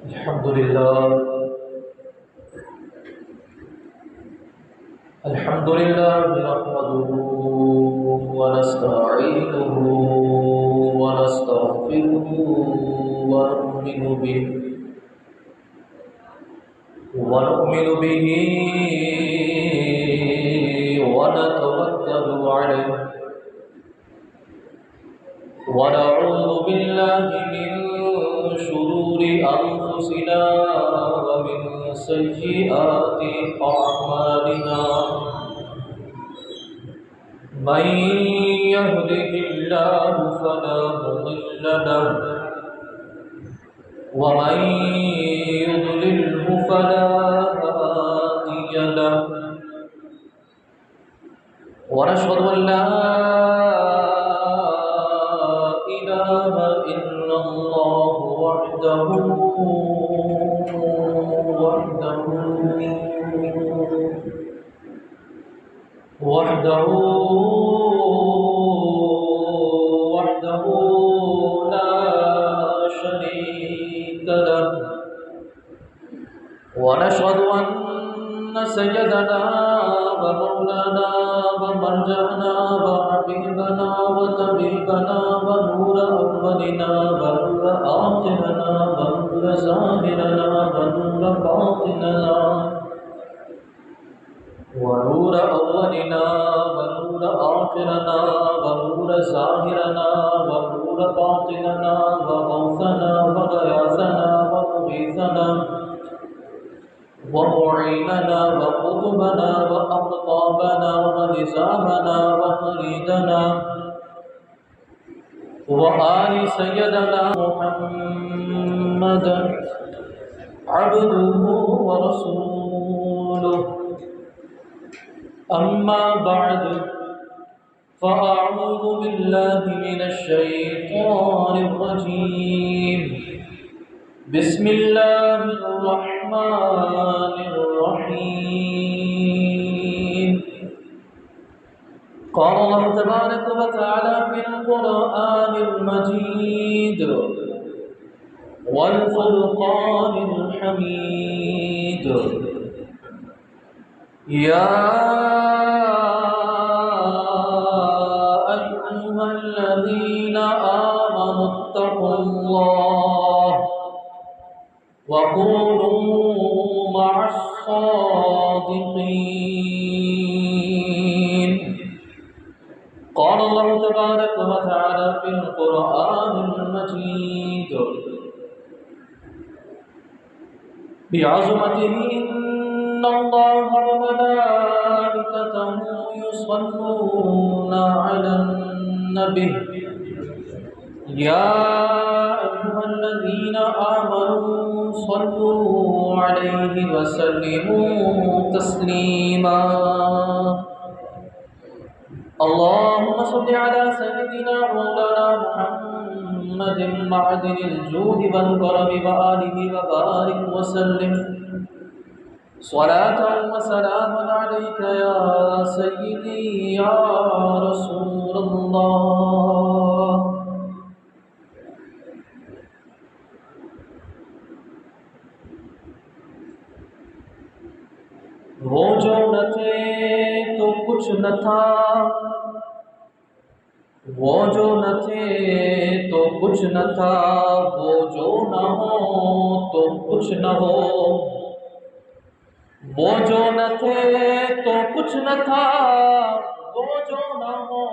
الحمد لله نحمده ونستعينه ونستغفره ونؤمن به ونؤمن به ونتوكل عليه ونعوذ بالله من شرور أنفسنا ومن سيئات أعمالنا من يهده الله فلا مضل له ومن يضلله فلا هادي له ونشهد أن لا إله إلا الله وحده وحده وحده لا شريك له ونشهد أن سيدنا ومولانا ومرجعنا وحبيبنا وطبيبنا ونور أولنا ونور آخرنا ونور ظاهرنا ونور باطننا ونور أولنا ونور آخرنا ونور ظاهرنا ونور باطننا وغوثنا وغياثنا ومغيثنا ومعيننا وقطبنا وأقطابنا ونزامنا وخليدنا وآل سيدنا محمدا عبده ورسوله أما بعد فأعوذ بالله من الشيطان الرجيم بسم الله الرحمن الرحيم قال الله تبارك وتعالى في القرآن المجيد والفرقان الحميد يا أيها الذين آمنوا اتقوا الله وكونوا مع الصادقين قال الله تبارك وتعالى في القرآن المجيد بعظمته إن الله وملائكته يصلون على النبي يا أيها الذين آمنوا صلوا عليه وسلموا تسليما اللهم صل على سيدنا مولانا محمد معدن الجود والكرم وآله وبارك وسلم صلاة وسلاما عليك يا سيدي يا رسول الله وہ جو نہ تھے تو کچھ نہ تھا وہ جو نہ تھے تو کچھ نہ تھا وہ جو نہ ہو تو کچھ نہ ہو وہ جو نہ تھے تو کچھ نہ تھا وہ جو نہ ہو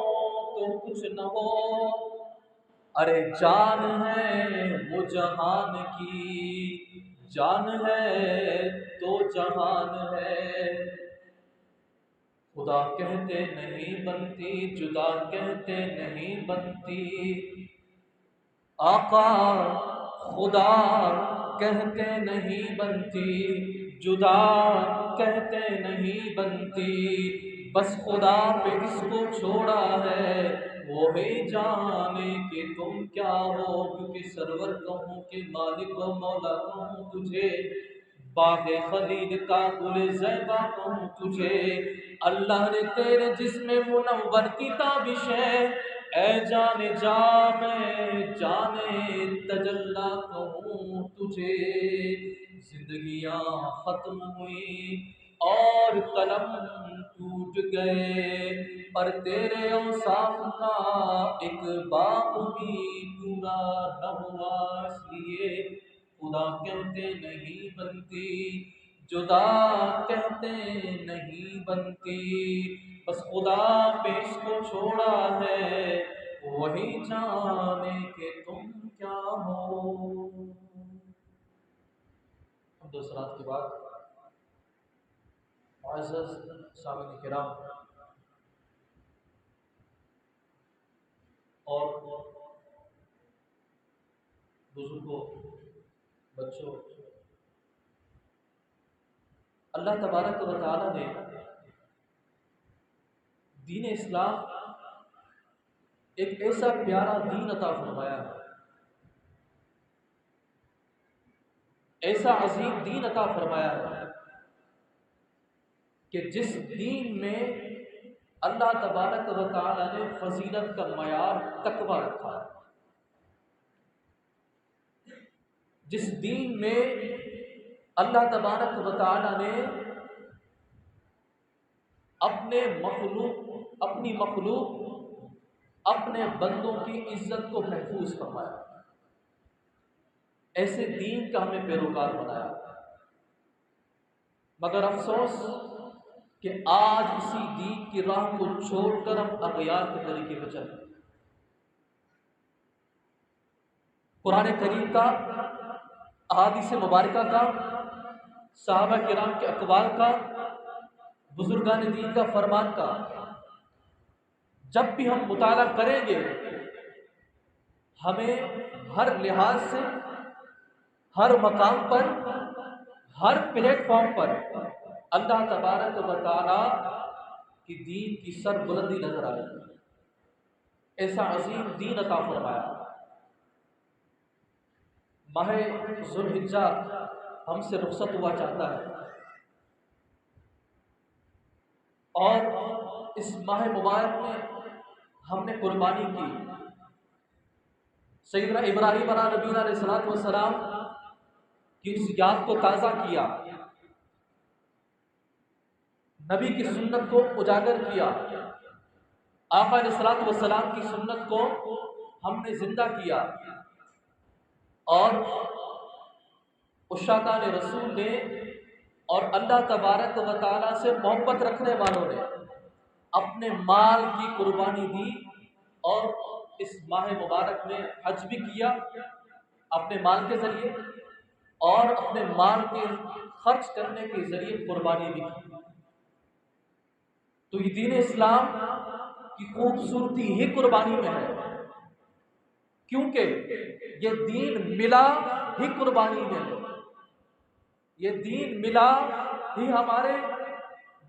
تو کچھ نہ ہو ارے جان ہے وہ جہان کی جان ہے تو جہان ہے خدا کہتے نہیں بنتی جدا کہتے نہیں بنتی آقا خدا کہتے نہیں بنتی جدا کہتے نہیں بنتی بس خدا پہ اس کو چھوڑا ہے وہی جانے کہ تم کیا ہو کیونکہ سرور کہوں کہ مالک و مولا کہوں تجھے باغ خلید کا گل زیبا کہوں تجھے اللہ نے تیرے جسم منور کی تابش ہے اے جان جا میں جانے تجلا کہوں تجھے، زندگیاں ختم ہوئی اور قلم ٹوٹ گئے، پر تیرے اوصاف کا ایک باب بھی پورا نہ ہوا، اس لیے خدا کہتے نہیں بنتی، جدا کہتے نہیں بنتی، بس خدا پہ اس کو چھوڑا ہے، وہی جانے کہ تم کیا ہو۔ دوسرات کے بعد معزز سامعین کرام اور بزرگوں، بچوں، اللہ تبارک و تعالی نے دین اسلام ایک ایسا پیارا دین عطا فرمایا ہے، ایسا عظیم دین عطا فرمایا ہے کہ جس دین میں اللہ تبارک و تعالی نے فضیلت کا معیار تقویٰ رکھا ہے، جس دین میں اللہ تبارک و تعالی نے اپنی مخلوق اپنے بندوں کی عزت کو محفوظ فرمایا، ایسے دین کا ہمیں پیروکار بنایا، مگر افسوس کہ آج اسی دین کی راہ کو چھوڑ کر ہم اغیار کے طریقے پہ چلتے ہیں۔ قرآن کریم کا، احادیث مبارکہ کا، صحابہ کرام کے اقوال کا، بزرگان دین کا فرمان کا جب بھی ہم مطالعہ کریں گے، ہمیں ہر لحاظ سے، ہر مقام پر، ہر پلیٹ فارم پر اللہ تبارک و تعالی کی دین کی سر بلندی نظر آئے گی، ایسا عظیم دین عطا فرمایا۔ ماہ ذوالحجہ ہم سے رخصت ہوا چاہتا ہے، اور اس ماہ مبارک میں ہم نے قربانی کی، سیدنا ابراہیم علیہ نبینا علیہ السلام کی اس یاد کو تازہ کیا، نبی کی سنت کو اجاگر کیا، آقا علیہ السلام کی سنت کو ہم نے زندہ کیا، اور عشاقان رسول نے اور اللہ تبارک و تعالی سے محبت رکھنے والوں نے اپنے مال کی قربانی دی، اور اس ماہ مبارک میں حج بھی کیا اپنے مال کے ذریعے، اور اپنے مال کے خرچ کرنے کے ذریعے قربانی بھی کی۔ تو یہ دین اسلام کی خوبصورتی ہی قربانی میں ہے، کیونکہ یہ دین ملا ہی قربانی میں ہے، یہ دین ملا ہی ہمارے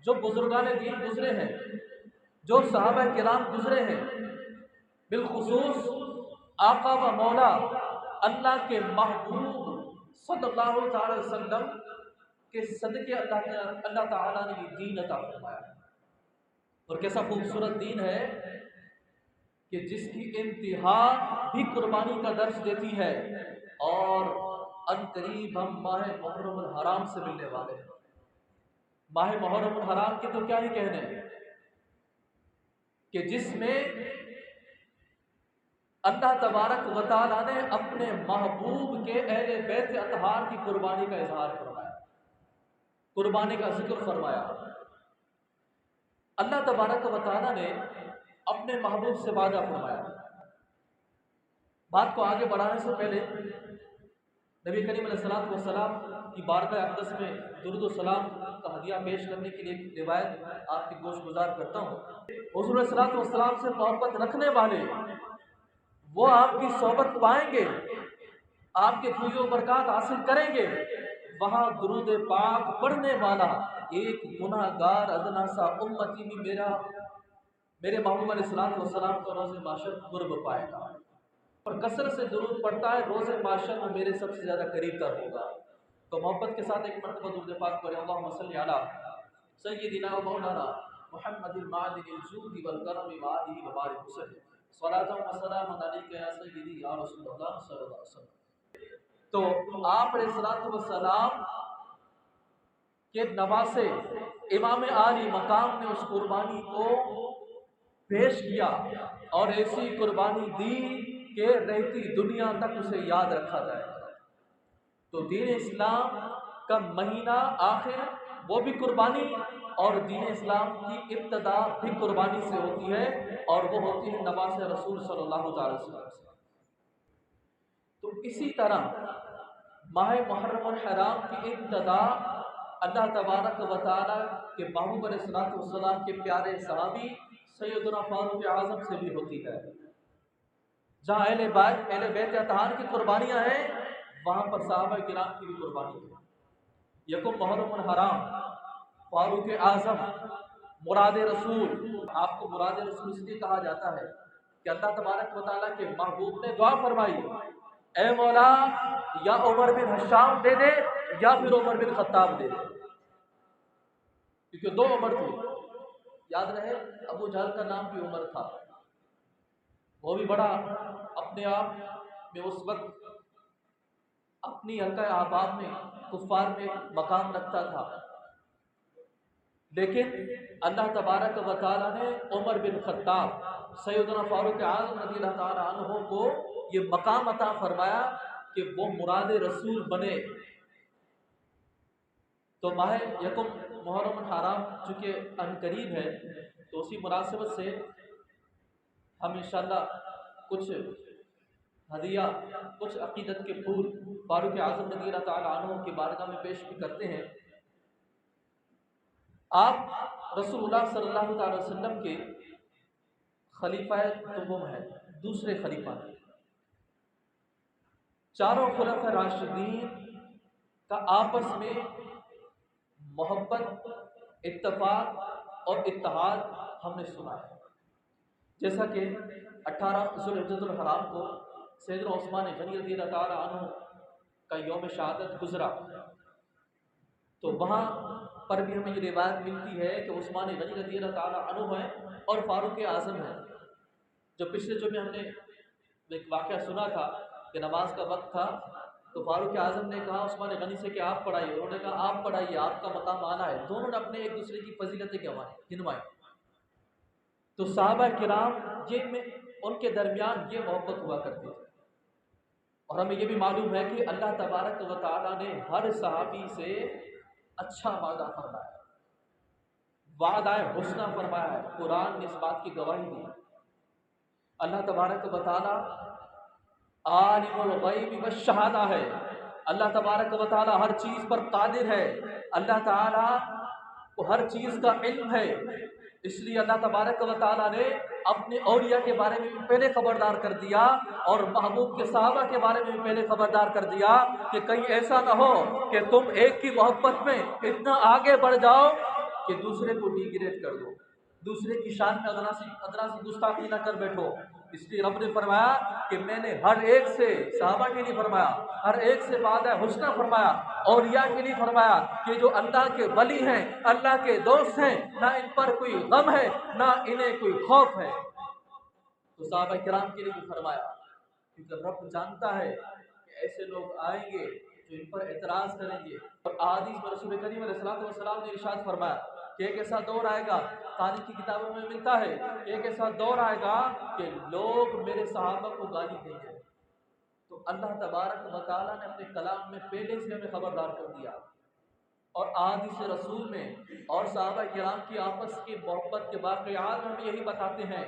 جو بزرگان دین گزرے ہیں، جو صحابہ کرام گزرے ہیں، بالخصوص آقا و مولا اللہ کے محبوب صلی اللہ تعالی وسلم کے صدقے اللہ تعالیٰ نے یہ دین عطا فرمایا، اور کیسا خوبصورت دین ہے کہ جس کی انتہا بھی قربانی کا درس دیتی ہے، اور ان قریب ہم ماہ محرم الحرام سے ملنے والے ہیں۔ ماہ محرم الحرام کے تو کیا ہی کہنے، کہ جس میں اللہ تبارک و تعالیٰ نے اپنے محبوب کے اہل بیت اطہار کی قربانی کا اظہار فرمایا، قربانی کا ذکر فرمایا۔ اللہ تبارک و تعالیٰ نے اپنے محبوب سے وعدہ فرمایا۔ بات کو آگے بڑھانے سے پہلے نبی کریم علیہ السلام کی بارگاہ اقدس میں درود و سلام کا ہدیہ پیش کرنے کے لیے ایک روایت آپ کی گوش گزار کرتا ہوں۔ حضور علیہ السلام سے محبت رکھنے والے وہ آپ کی صحبت پائیں گے، آپ کے خوبی و برکات حاصل کریں گے، وہاں درود پاک پڑھنے والا ایک گناہ گار ادنا سا امتی بھی میرے محبوب علیہ السلام کو روز محشر قرب پائے گا، اور کثرت سے درود پڑھتا ہے روز محشر میں میرے سب سے زیادہ قریب تر ہوگا۔ تو محبت کے ساتھ ایک مرتبہ درود پاک پڑھیں، اللہم صلی علی سیدنا و مولانا محمد المعدن الجود والکرم وآلہ وبارک وسلم۔ صلاۃ و سلام علیک یا سیدی یا رسول اللہ صلی اللہ علیہ وسلم۔ تو آپ علیہ الصلوۃ والسلام کے نواسے امام عالی مقام نے اس قربانی کو پیش کیا اور ایسی قربانی دی کہ رہتی دنیا تک اسے یاد رکھا جائے۔ تو دین اسلام کا مہینہ آخر وہ بھی قربانی، اور دین اسلام کی ابتدا بھی قربانی سے ہوتی ہے، اور وہ ہوتی ہے نواز رسول صلی اللہ علیہ وسلم سے۔ تو اسی طرح ماہ محرم الحرام کی ابتدا اللہ تبارک و تعالیٰ کے محبوب علیہ الصلوۃ والسلام کے پیارے صحابی سیدنا فاروق اعظم سے بھی ہوتی ہے۔ جہاں اہل بیت اطہار کی قربانیاں ہیں، وہاں پر صحابہ کرام کی بھی قربانی ہے۔ یکم محرم الحرام، فاروق اعظم، مراد رسول۔ آپ کو مراد رسول اس لیے کہا جاتا ہے کہ اللہ تبارک و تعالیٰ کے محبوب نے دعا فرمائی، اے مولا یا عمر بن ہشام دے دے یا پھر عمر بن خطاب دے دے، کیونکہ دو عمر تھے۔ یاد رہے ابو جہل کا نام بھی عمر تھا، وہ بھی بڑا اپنے آپ میں اس وقت اپنی حلقہ احباب میں کفار میں مقام رکھتا تھا، لیکن اللہ تبارک و تعالیٰ نے عمر بن خطاب سیدنا فاروق اعظم رضی اللہ تعالیٰ عنہ کو یہ مقام عطا فرمایا کہ وہ مراد رسول بنے۔ تو ماہ یکم محرم الحرام چونکہ ان قریب ہے، تو اسی مناسبت سے ہم انشاءاللہ کچھ ہدیہ، کچھ عقیدت کے پھول فاروق اعظم رضی اللہ تعالیٰ عنہ کی بارگاہ میں پیش بھی کرتے ہیں۔ آپ رسول اللہ صلی اللہ تعالی وسلم کے خلیفہ دوم ہیں، دوسرے خلیفہ ہیں۔ چاروں خلفاء راشدین کا آپس میں محبت، اتفاق اور اتحاد ہم نے سنا ہے، جیسا کہ 18 ذوالحجۃ الحرام کو سیدنا عثمان غنی رضی اللہ تعالی عنہ کا یوم شہادت گزرا، تو وہاں پر بھی ہمیں یہ روایت ملتی ہے کہ عثمان غنی رضی اللہ تعالی عنہ ہیں اور فاروق اعظم ہیں۔ جو پچھلے جمعے ہم نے ایک واقعہ سنا تھا کہ نماز کا وقت تھا، تو فاروق اعظم نے کہا عثمان غنی سے کہ آپ پڑھائیے، انہوں نے کہا آپ پڑھائیے، آپ کا مقام آنا ہے۔ دونوں نے اپنے ایک دوسرے کی فضیلتیں گنوائی۔ تو صحابہ کرام ان کے درمیان یہ محبت ہوا کرتی تھی، اور ہمیں یہ بھی معلوم ہے کہ اللہ تبارک و تعالیٰ نے ہر صحابی سے اچھا وعدہ فرمایا، وعدہ حسنہ فرمایا ہے۔ قرآن نے اس بات کی گواہی دی۔ اللہ تبارک و تعالیٰ عالم الغیب والشہادہ ہے، اللہ تبارک و تعالیٰ ہر چیز پر قادر ہے، اللہ تعالیٰ کو ہر چیز کا علم ہے۔ اس لیے اللہ تبارک و تعالیٰ نے اپنے اولیاء کے بارے میں بھی پہلے خبردار کر دیا، اور محبوب کے صحابہ کے بارے میں بھی پہلے خبردار کر دیا کہ کہیں ایسا نہ ہو کہ تم ایک کی محبت میں اتنا آگے بڑھ جاؤ کہ دوسرے کو ڈیگریڈ کر دو، دوسرے کی شان میں ادنا سی گستاخی نہ کر بیٹھو۔ اس لیے رب نے فرمایا کہ میں نے ہر ایک سے، صحابہ کے لیے فرمایا، ہر ایک سے وعدہ حسنہ فرمایا، اولیاء کے لیے فرمایا کہ جو اللہ کے ولی ہیں، اللہ کے دوست ہیں، نہ ان پر کوئی غم ہے نہ انہیں کوئی خوف ہے۔ تو صحابہ کرام کے لیے بھی فرمایا، کیونکہ رب جانتا ہے کہ ایسے لوگ آئیں گے جو ان پر اعتراض کریں گے۔ اور احادیث میں رسول کریم علیہ الصلوۃ والسلام نے ارشاد فرمایا کہ ایک ایسا دور آئے گا، تاریخ کی کتابوں میں ملتا ہے کہ ایک ایسا دور آئے گا کہ لوگ میرے صحابہ کو گالی دیں گے۔ تو اللہ تبارک و تعالیٰ نے اپنے کلام میں پہلے سے ہمیں خبردار کر دیا، اور احادیث رسول میں اور صحابہ کرام کی آپس کی محبت کے واقعات میں ہمیں یہی بتاتے ہیں۔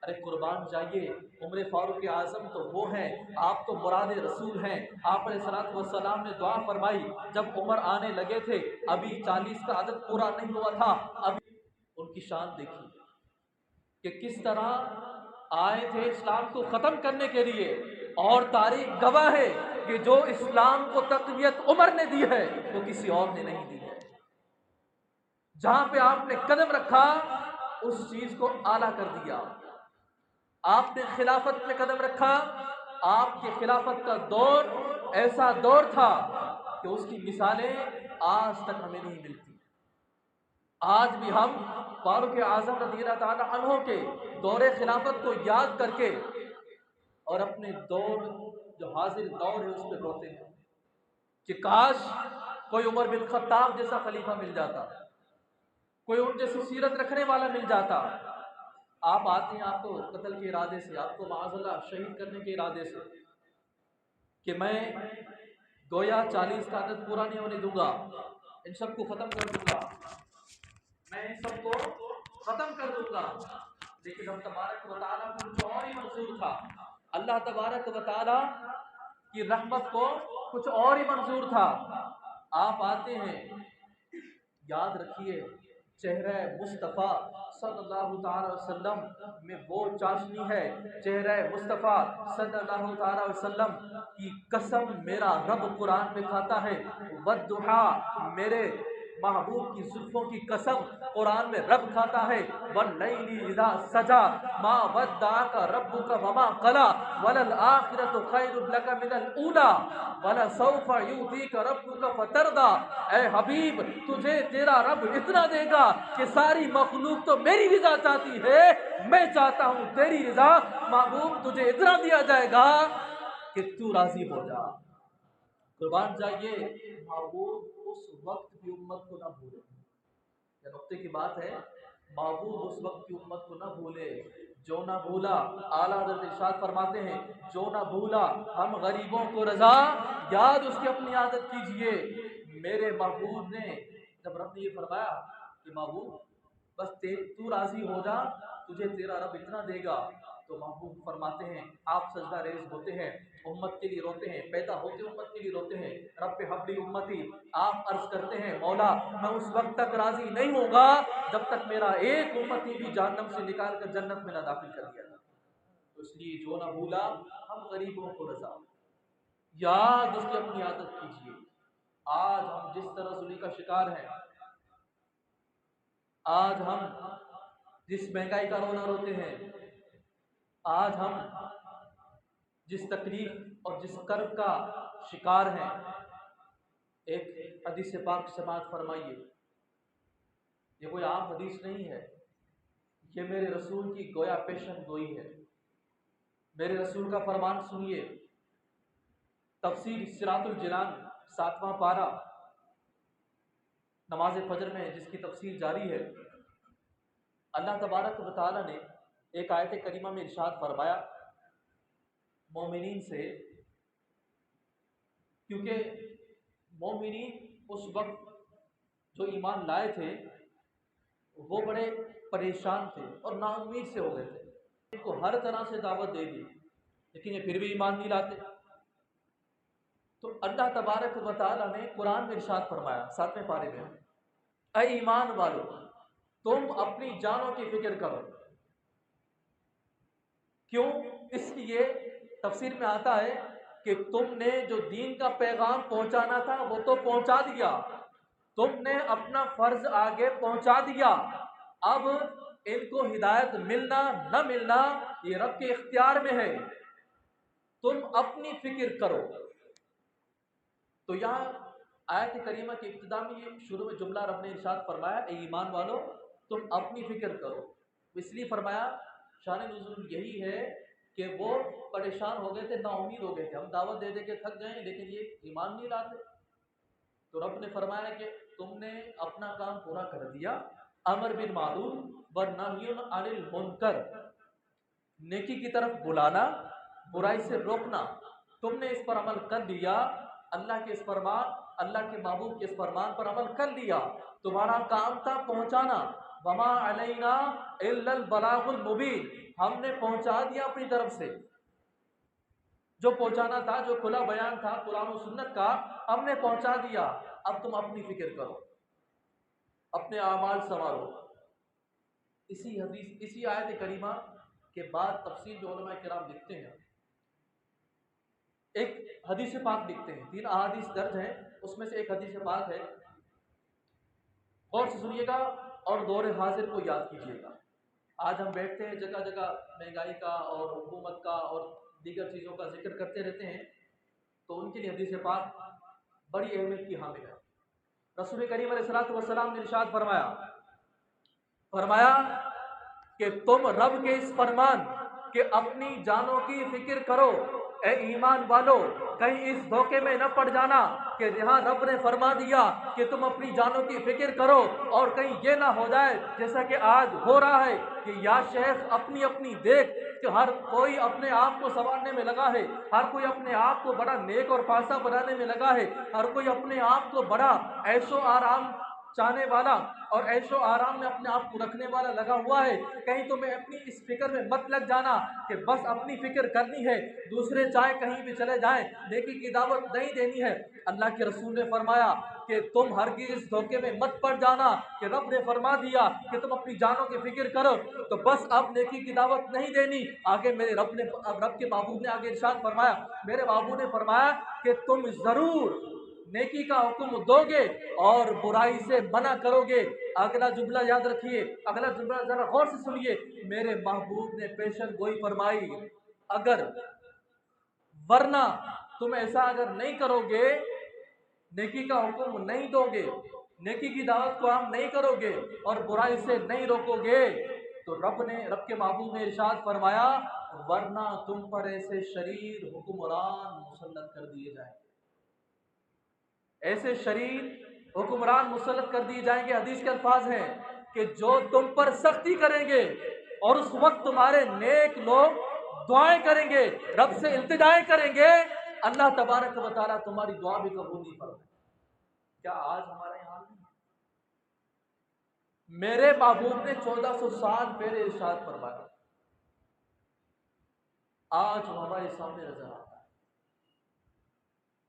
ارے قربان جائیے، عمر فاروق اعظم تو وہ ہیں، آپ تو مراد رسول ہیں۔ آپ علیہ الصلوۃ والسلام نے دعا فرمائی، جب عمر آنے لگے تھے، ابھی 40 کا عدد پورا نہیں ہوا تھا، ابھی ان کی شان دیکھی کہ کس طرح آئے تھے اسلام کو ختم کرنے کے لیے، اور تاریخ گواہ ہے کہ جو اسلام کو تقویت عمر نے دی ہے وہ کسی اور نے نہیں دی ہے۔ جہاں پہ آپ نے قدم رکھا اس چیز کو اعلیٰ کر دیا۔ آپ نے خلافت میں قدم رکھا، آپ کے خلافت کا دور ایسا دور تھا کہ اس کی مثالیں آج تک ہمیں نہیں ملتی۔ آج بھی ہم فاروق اعظم رضی اللہ تعالی عنہ کے دور خلافت کو یاد کر کے اور اپنے دور جو حاضر دور ہے اس پہ روتے ہیں کہ کاش کوئی عمر بن خطاب جیسا خلیفہ مل جاتا، کوئی ان جیسی سیرت رکھنے والا مل جاتا۔ آپ آتے ہیں آپ کو قتل کے ارادے سے، آپ کو معاذ اللہ شہید کرنے کے ارادے سے کہ میں گویا 40 کا عدد پورا نہیں ہونے دوں گا، ان سب کو ختم کر دوں گا، میں ان سب کو ختم کر دوں گا۔ لیکن اب تبارک و تعالیٰ کو کچھ اور ہی منظور تھا، اللہ تبارک و تعالیٰ کی رحمت کو کچھ اور ہی منظور تھا۔ آپ آتے ہیں، یاد رکھیے چہرہ مصطفیٰ صلی اللہ تعالی وسلم میں وہ چاشنی ہے، چہرہ مصطفیٰ صلی اللہ تعالی وسلم کی قسم میرا رب قرآن میں کھاتا ہے، والضحیٰ میرے محبوب کی زلفوں کی قسم قرآن میں رب کھاتا ہے، واللیل اذا سجا ما ودعک ربک وما قلی وللآخرۃ خیر لک من الاولی ولسوف یعطیک ربک فترضی۔ اے حبیب تجھے تیرا رب اتنا دے گا کہ ساری مخلوق تو میری رضا چاہتی ہے، میں چاہتا ہوں تیری رضا، محبوب تجھے اتنا دیا جائے گا کہ تو راضی ہو جا۔ قربان جائیے محبوب اس وقت کی امت کو نہ بھولے، یہ نقطے کی بات ہے، محبوب اس وقت کی امت کو نہ بھولے جو نہ بھولا۔ اعلیٰ حضرت ارشاد فرماتے ہیں جو نہ بھولا ہم غریبوں کو رضا، یاد اس کی اپنی عادت کیجئے۔ میرے محبوب نے جب رب نے یہ فرمایا کہ محبوب بس تو راضی ہو جا، تجھے تیرا رب اتنا دے گا، تو محبوب فرماتے ہیں آپ سجدہ ریز ہوتے ہیں، امت کے لیے روتے ہیں، پیدا ہوتے امت کے لیے روتے ہیں، رب حبلی امتی، آپ عرض کرتے ہیں مولا میں اس وقت تک راضی نہیں ہوں گا جب تک میرا ایک امتی بھی جہنم سے نکال کر جنت میں نہ داخل کر دیا۔ تو اس لیے جو نہ بھولا ہم غریبوں کو رضا، یاد اس کی اپنی عادت کیجیے۔ آج ہم جس طرح ذلی کا شکار ہیں، آج ہم جس مہنگائی کا رونا روتے ہیں، آج ہم جس تکلیف اور جس کرب کا شکار ہیں، ایک حدیث پاک سماعت فرمائیے، یہ کوئی عام حدیث نہیں ہے، یہ میرے رسول کی گویا پیشن گوئی ہے۔ میرے رسول کا فرمان سنیے، تفسیر صراط الجنان 7واں پارہ نماز فجر میں جس کی تفسیر جاری ہے، اللہ تبارک و تعالی نے ایک آیت کریمہ میں ارشاد فرمایا مومنین سے، کیونکہ مومنین اس وقت جو ایمان لائے تھے وہ بڑے پریشان تھے اور نا امید سے ہو گئے تھے، ان کو ہر طرح سے دعوت دے دی لیکن یہ پھر بھی ایمان نہیں لاتے۔ تو اللہ تبارک و تعالی نے قرآن میں ارشاد فرمایا 7ویں پارے میں، اے ایمان والو تم اپنی جانوں کی فکر کرو۔ کیوں؟ اس لیے تفسیر میں آتا ہے کہ تم نے جو دین کا پیغام پہنچانا تھا وہ تو پہنچا دیا، تم نے اپنا فرض آگے پہنچا دیا، اب ان کو ہدایت ملنا نہ ملنا یہ رب کے اختیار میں ہے، تم اپنی فکر کرو۔ تو یہاں آیت کریمہ کی ابتدا میں یہ شروع میں جملہ رب نے ارشاد فرمایا اے ایمان والو تم اپنی فکر کرو، اس لیے فرمایا شان نزول یہی ہے کہ وہ پریشان ہو گئے تھے، نا امید ہو گئے تھے، ہم دعوت دے دے کے تھک گئے لیکن یہ ایمان نہیں لاتے۔ تو رب نے فرمایا کہ تم نے اپنا کام پورا کر دیا، امر بالمعروف ونہی عن المنکر، نیکی کی طرف بلانا، برائی سے روکنا، تم نے اس پر عمل کر لیا، اللہ کے اس فرمان، اللہ کے محبوب کے اس فرمان پر عمل کر لیا، تمہارا کام تھا پہنچانا، وما علینا الا البلاغ المبین، ہم نے پہنچا دیا اپنی طرف سے جو پہنچانا تھا، جو کھلا بیان تھا قرآن و سنت کا ہم نے پہنچا دیا، اب تم اپنی فکر کرو، اپنے اعمال سنوارو۔ اسی آیت کریمہ کے بعد تفسیر جو علماء کرام لکھتے ہیں، ایک حدیث پاک لکھتے ہیں، 3 احادیث درج ہیں، اس میں سے ایک حدیث پاک ہے، غور سے سنیے گا اور دور حاضر کو یاد کیجیے گا۔ آج ہم بیٹھتے ہیں جگہ جگہ مہنگائی کا اور حکومت کا اور دیگر چیزوں کا ذکر کرتے رہتے ہیں، تو ان کے لیے حدیث پاک بڑی اہمیت کی حامل ہے۔ رسول کریم علیہ الصلوۃ والسلام نے ارشاد فرمایا کہ تم رب کے اس فرمان کہ اپنی جانوں کی فکر کرو، اے ایمان والو کہیں اس دھوکے میں نہ پڑ جانا کہ جہاں رب نے فرما دیا کہ تم اپنی جانوں کی فکر کرو اور کہیں یہ نہ ہو جائے جیسا کہ آج ہو رہا ہے کہ یا شیخ اپنی اپنی دیکھ کہ ہر کوئی اپنے آپ کو سنوارنے میں لگا ہے، ہر کوئی اپنے آپ کو بڑا نیک اور پاسا بنانے میں لگا ہے، ہر کوئی اپنے آپ کو بڑا عیش و آرام چاہنے والا اور عیش و آرام میں اپنے آپ کو رکھنے والا لگا ہوا ہے۔ کہیں تمہیں اپنی اس فکر میں مت لگ جانا کہ بس اپنی فکر کرنی ہے، دوسرے چاہے کہیں بھی چلے جائیں نیکی کی دعوت نہیں دینی ہے۔ اللہ کے رسول نے فرمایا کہ تم ہرگز اس دھوکے میں مت پڑ جانا کہ رب نے فرما دیا کہ تم اپنی جانوں کی فکر کرو تو بس اب نیکی کی دعوت نہیں دینی۔ آگے میرے رب کے محبوب نے آگے ارشاد فرمایا، میرے محبوب نے فرمایا کہ تم ضرور نیکی کا حکم دو گے اور برائی سے منع کرو گے۔ اگلا جملہ یاد رکھیے، اگلا جملہ ذرا غور سے سنیے، میرے محبوب نے پیشن گوئی فرمائی اگر ورنہ تم ایسا اگر نہیں کرو گے، نیکی کا حکم نہیں دو گے، نیکی کی دعوت کو عام نہیں کرو گے اور برائی سے نہیں روکو گے تو رب کے محبوب نے ارشاد فرمایا ورنہ تم پر ایسے شریر حکمران مسلط کر دیے جائیں گے، ایسے شریر حکمران مسلط کر دیے جائیں گے۔ حدیث کے الفاظ ہیں کہ جو تم پر سختی کریں گے اور اس وقت تمہارے نیک لوگ دعائیں کریں گے، رب سے التجائیں کریں گے، اللہ تبارک و تعالیٰ تمہاری دعا بھی قبول نہیں فرمائے۔ کیا آج ہمارا یہ حال نہیں؟ میرے محبوب نے 1400 سال پہلے ارشاد فرمایا، آج وہ ہمارے سامنے نظر آتا ہے۔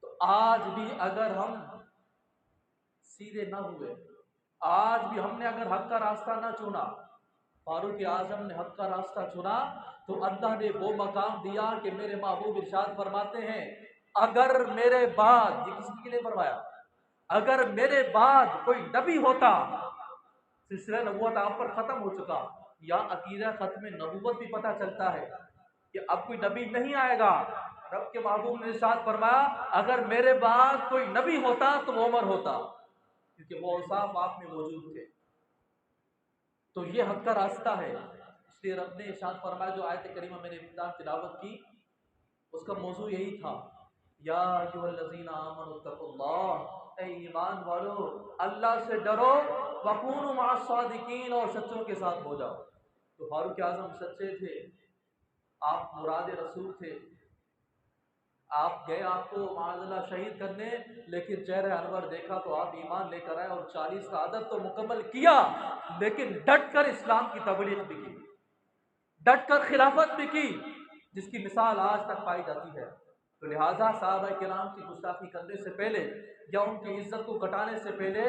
تو آج بھی اگر ہم سیدھے نہ ہوئے، آج بھی ہم نے اگر حق کا راستہ نہ چنا، فاروق اعظم نے حق کا راستہ چنا تو اللہ نے وہ مقام دیا کہ میرے محبوب ارشاد فرماتے ہیں اگر میرے بعد، یہ کس کے لیے فرمایا، اگر میرے بعد کوئی نبی ہوتا، سلسلہ نبوت آپ پر ختم ہو چکا، یا عقیدہ ختم نبوت بھی پتہ چلتا ہے کہ اب کوئی نبی نہیں آئے گا۔ رب کے محبوب نے ارشاد فرمایا اگر میرے بعد کوئی نبی ہوتا تو وہ عمر ہوتا، کیونکہ وہ اوصاف آپ میں موجود تھے۔ تو یہ حق کا راستہ ہے، اس لیے رب نے ارشاد فرمایا، جو آیت کریمہ میں نے ابتداء تلاوت کی اس کا موضوع یہی تھا، یا ایھا الذین آمنوا اتقوا اللہ، اے ایمان والو اللہ سے ڈرو، وکونوا مع الصادقین، اور سچوں کے ساتھ ہو جاؤ۔ تو فاروق اعظم سچے تھے، آپ مراد رسول تھے، آپ گئے آپ کو معاذ اللہ شہید کرنے، لیکن چہرہ انور دیکھا تو آپ ایمان لے کر آئے اور 40 کا عدد تو مکمل کیا، لیکن ڈٹ کر اسلام کی تبلیغ بھی کی، ڈٹ کر خلافت بھی کی، جس کی مثال آج تک پائی جاتی ہے۔ تو لہٰذا صحابہ کرام کی گستاخی کرنے سے پہلے یا ان کی عزت کو گھٹانے سے پہلے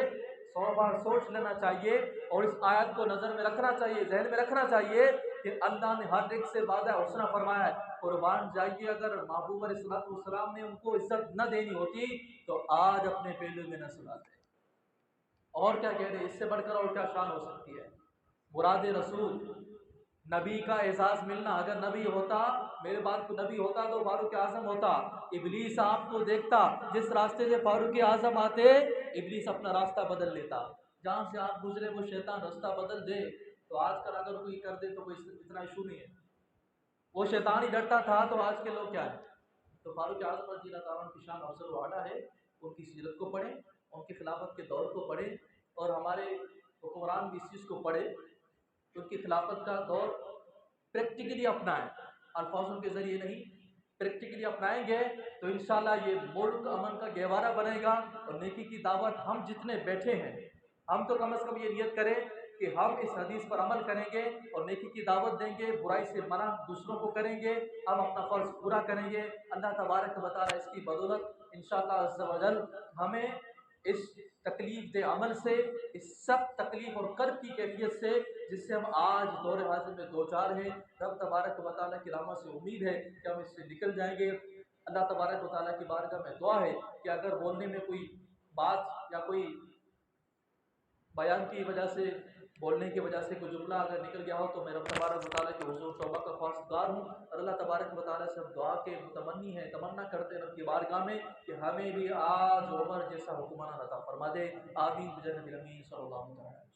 100 بار سوچ لینا چاہیے اور اس آیت کو نظر میں رکھنا چاہیے، ذہن میں رکھنا چاہیے کہ اللہ نے ہر ایک سے وعدہ حسنہ فرمایا ہے۔ قربان جائیے اگر محبوب علیہ السلام نے ان کو عزت نہ دینی ہوتی تو آج اپنے پہلو میں نہ سناتے۔ اور کیا کہہ رہے، اس سے بڑھ کر اور کیا شان ہو سکتی ہے؟ مراد رسول، نبی کا اعزاز ملنا، اگر نبی ہوتا، میرے بعد کو نبی ہوتا تو فاروق اعظم ہوتا۔ ابلیس آپ کو دیکھتا، جس راستے سے فاروق اعظم آتے ابلیس اپنا راستہ بدل لیتا، جہاں سے آپ گزرے وہ شیطان راستہ بدل دے۔ تو آج کل اگر کوئی کر دے تو کوئی اتنا ایشو نہیں ہے، وہ شیطان ہی ڈرتا تھا تو آج کے لوگ کیا ہیں۔ تو فاروق اعظم رضی اللہ تعالیٰ عنہ کی شان افضل و اعلیٰ ہے، ان کی سیرت کو پڑھیں، ان کی خلافت کے دور کو پڑھیں، اور ہمارے حکمران بھی اس چیز کو پڑھیں، ان کی خلافت کا دور پریکٹیکلی اپنائیں، الفاظوں کے ذریعے نہیں، پریکٹیکلی اپنائیں گے تو انشاءاللہ یہ ملک امن کا گہوارہ بنے گا۔ اور نیکی کی دعوت ہم جتنے بیٹھے ہیں، ہم تو کم از کم یہ نیت کریں کہ ہم اس حدیث پر عمل کریں گے اور نیکی کی دعوت دیں گے، برائی سے منع دوسروں کو کریں گے، ہم اپنا فرض پورا کریں گے۔ اللہ تبارک و تعالیٰ اس کی بدولت انشاءاللہ عز و جل ہمیں اس تکلیف دہ عمل سے، اس سخت تکلیف اور کرب کی کیفیت سے جس سے ہم آج دور حاضر میں دوچار ہیں، رب تبارک و تعالیٰ کی رحمت سے امید ہے کہ ہم اس سے نکل جائیں گے۔ اللہ تبارک و تعالیٰ کی بارگاہ میں دعا ہے کہ اگر بولنے میں کوئی بات یا کوئی بیان کی وجہ سے، بولنے کی وجہ سے کوئی جملہ اگر نکل گیا ہو تو میں رب تبارک و تعالیٰ کے حضور توبہ کا خواستگار ہوں، اور اللہ تبارک و تعالیٰ سے ہم دعا کے متمنی ہیں، تمنا کرتے ہیں رب کی بارگاہ میں کہ ہمیں بھی آج عمر جیسا حکمران عطا فرما دے۔ آمین بجاہ نبی امین صلی اللہ علیہ وسلم۔